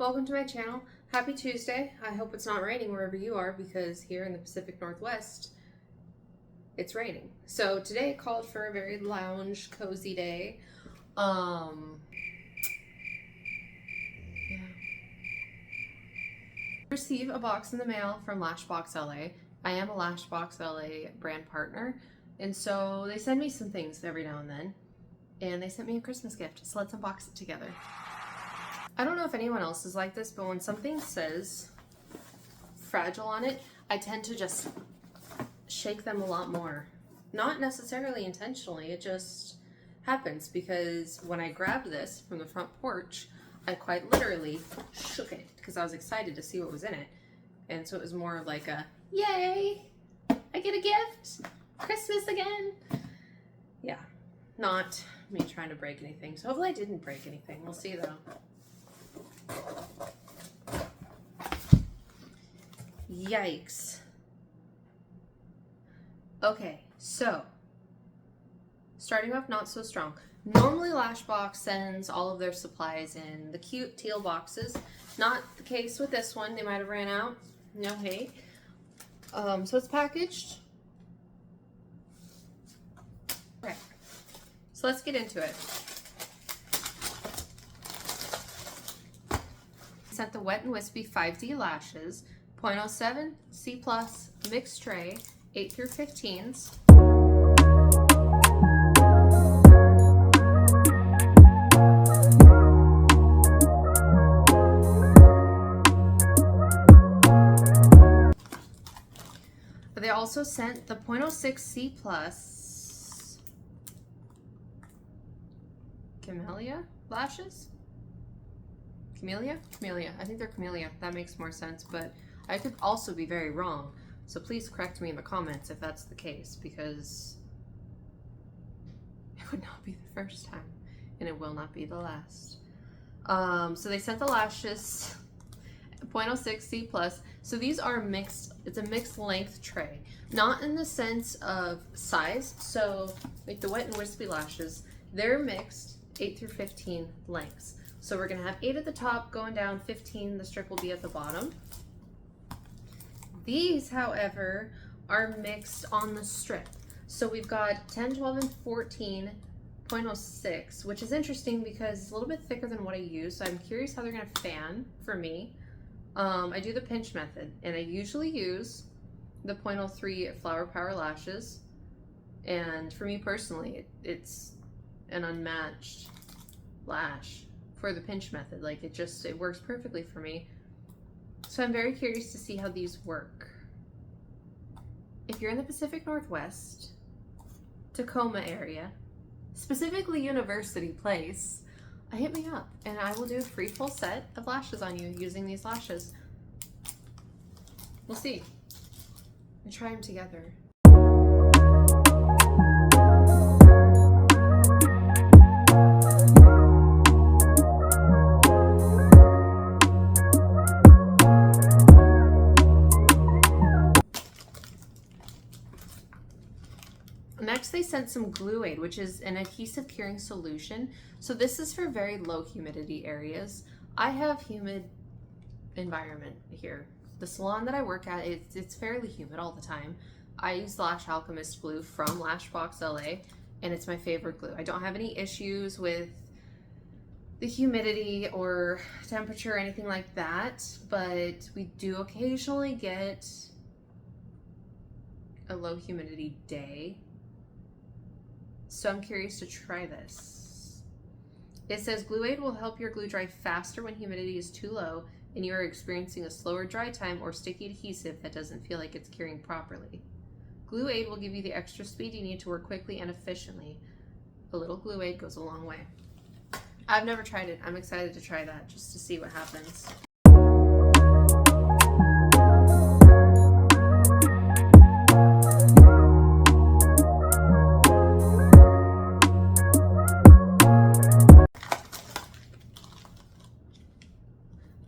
Welcome to my channel. Happy Tuesday. I hope it's not raining wherever you are because here in the Pacific Northwest, it's raining. So today called for a very lounge, cozy day. Yeah. Receive a box in the mail from Lashbox LA. I am a Lashbox LA brand partner, and so they send me some things every now and then, and they sent me a Christmas gift, so let's unbox it together. I don't know if anyone else is like this, but when something says fragile on it, I tend to just shake them a lot more. Not necessarily intentionally, it just happens because when I grabbed this from the front porch, I quite literally shook it because I was excited to see what was in it. And so it was more of like a, yay, I get a gift, Christmas again. Yeah, not me trying to break anything. So hopefully I didn't break anything. We'll see though. Yikes. Okay, so starting off not so strong. Normally Lashbox sends all of their supplies in the cute teal boxes. Not the case with this one. They might have ran out. No hate. So it's packaged. Okay, so let's get into it. Sent the Wet and Wispy 5D lashes, 0.07 C+ mixed tray, 8 through 15s. They also sent the 0.06 C+ Camellia lashes. Camellia? Camellia. I think they're camellia. That makes more sense, but I could also be very wrong. So please correct me in the comments if that's the case, because it would not be the first time, and it will not be the last. So they sent the lashes, 0.06 C+. So these are mixed, it's a mixed length tray. Not in the sense of size. So like the Wet and Wispy lashes, they're mixed 8 through 15 lengths. So we're gonna have 8 at the top, going down 15, the strip will be at the bottom. These, however, are mixed on the strip. So we've got 10, 12, and 14, 0.06, which is interesting because it's a little bit thicker than what I use. So I'm curious how they're gonna fan for me. I do the pinch method, and I usually use the 0.03 Flower Power lashes. And for me personally, it's an unmatched lash for the pinch method. Like it works perfectly for me. So I'm very curious to see how these work. If you're in the Pacific Northwest, Tacoma area, specifically University Place, hit me up and I will do a free full set of lashes on you using these lashes. We'll see. And try them together. Next, they sent some Glue Aid, which is an adhesive curing solution. So this is for very low humidity areas. I have humid environment here. The salon that I work at, it's fairly humid all the time. I use Lash Alchemist glue from Lashbox LA, and it's my favorite glue. I don't have any issues with the humidity or temperature or anything like that, but we do occasionally get a low humidity day. So I'm curious to try this. It says Glue Aid will help your glue dry faster when humidity is too low and you are experiencing a slower dry time or sticky adhesive that doesn't feel like it's curing properly. Glue Aid will give you the extra speed you need to work quickly and efficiently. A little Glue Aid goes a long way. I've never tried it. I'm excited to try that just to see what happens.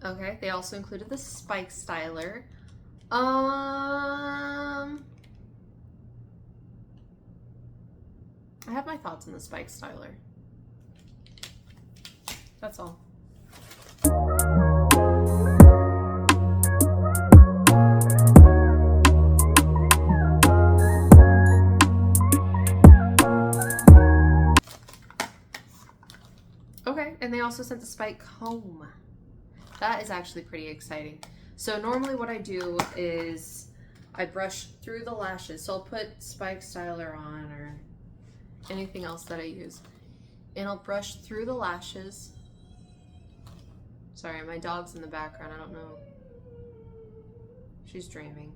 Okay, they also included the spike styler. I have my thoughts on the spike styler. That's all. Okay, and they also sent the spike comb. That is actually pretty exciting. So normally what I do is I brush through the lashes. So I'll put spike styler on or anything else that I use. And I'll brush through the lashes. Sorry, my dog's in the background. I don't know. She's dreaming.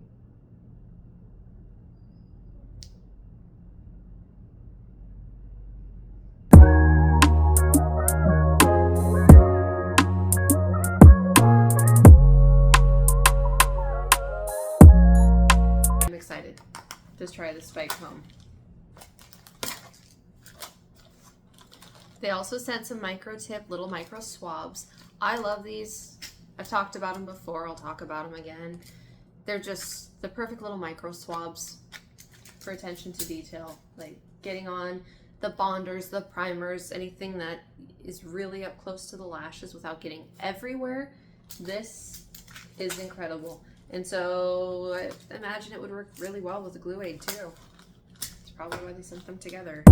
I'm excited to try the spike comb. They also sent some micro tip, little micro swabs. I love these. I've talked about them before. I'll talk about them again. They're just the perfect little micro swabs for attention to detail. Like getting on the bonders, the primers, anything that is really up close to the lashes without getting everywhere. This is incredible. And so I imagine it would work really well with the glue aid too. That's probably why they sent them together.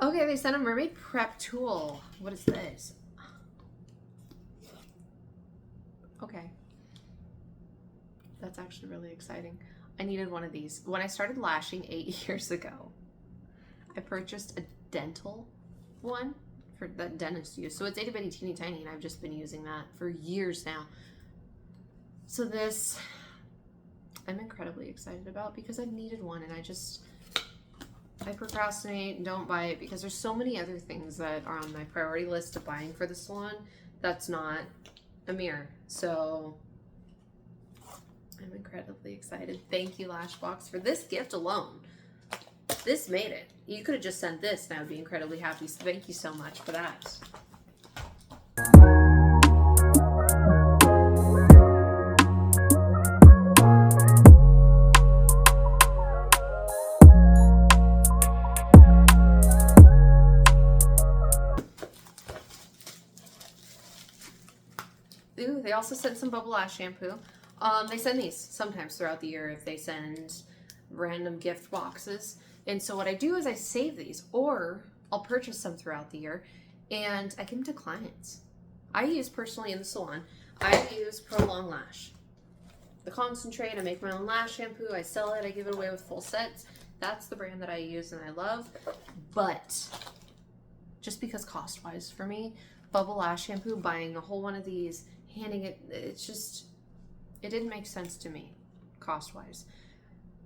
Okay, they sent a mermaid prep tool. What is this? Okay. That's actually really exciting. I needed one of these. When I started lashing 8 years ago, I purchased a dental one for that dentists use. So it's itty bitty teeny tiny, and I've just been using that for years now. So this, I'm incredibly excited about because I've needed one, and I procrastinate and don't buy it because there's so many other things that are on my priority list of buying for the salon that's not a mirror. So I'm incredibly excited. Thank you, Lashbox, for this gift alone. This made it. You could have just sent this and I would be incredibly happy. So thank you so much for that. Ooh, they also sent some Bubble Lash shampoo. They send these sometimes throughout the year if they send random gift boxes. And so what I do is I save these, or I'll purchase some throughout the year and I give them to clients. I use personally in the salon, I use Pro Long Lash. The concentrate, I make my own lash shampoo, I sell it, I give it away with full sets. That's the brand that I use and I love. But just because cost-wise for me, Bubble Lash shampoo, buying a whole one of these, handing it, it didn't make sense to me cost-wise.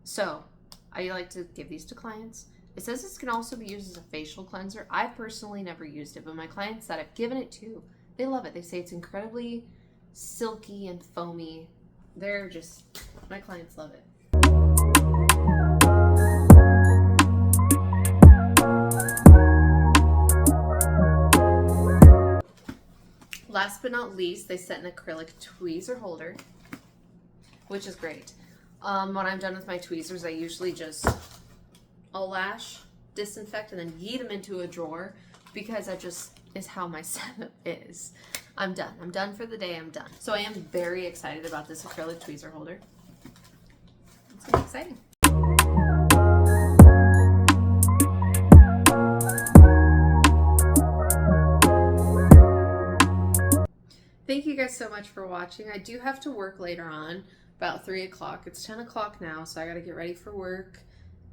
So I like to give these to clients. It says this can also be used as a facial cleanser. I personally never used it, but my clients that I've given it to, they love it. They say it's incredibly silky and foamy. They're just, my clients love it. Last but not least, they sent an acrylic tweezer holder, which is great. When I'm done with my tweezers, I usually just, I'll lash, disinfect, and then yeet them into a drawer because that just is how my setup is. I'm done. I'm done for the day. I'm done. So I am very excited about this acrylic tweezer holder. It's gonna be exciting. Thank you guys so much for watching. I do have to work later on, about 3 o'clock. It's 10 o'clock now, so I gotta get ready for work,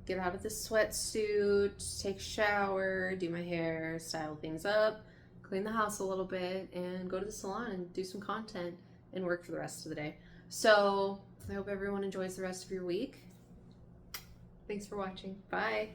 get out of the sweatsuit, take a shower, do my hair, style things up, clean the house a little bit, and go to the salon and do some content and work for the rest of the day. So I hope everyone enjoys the rest of your week. Thanks for watching. Bye.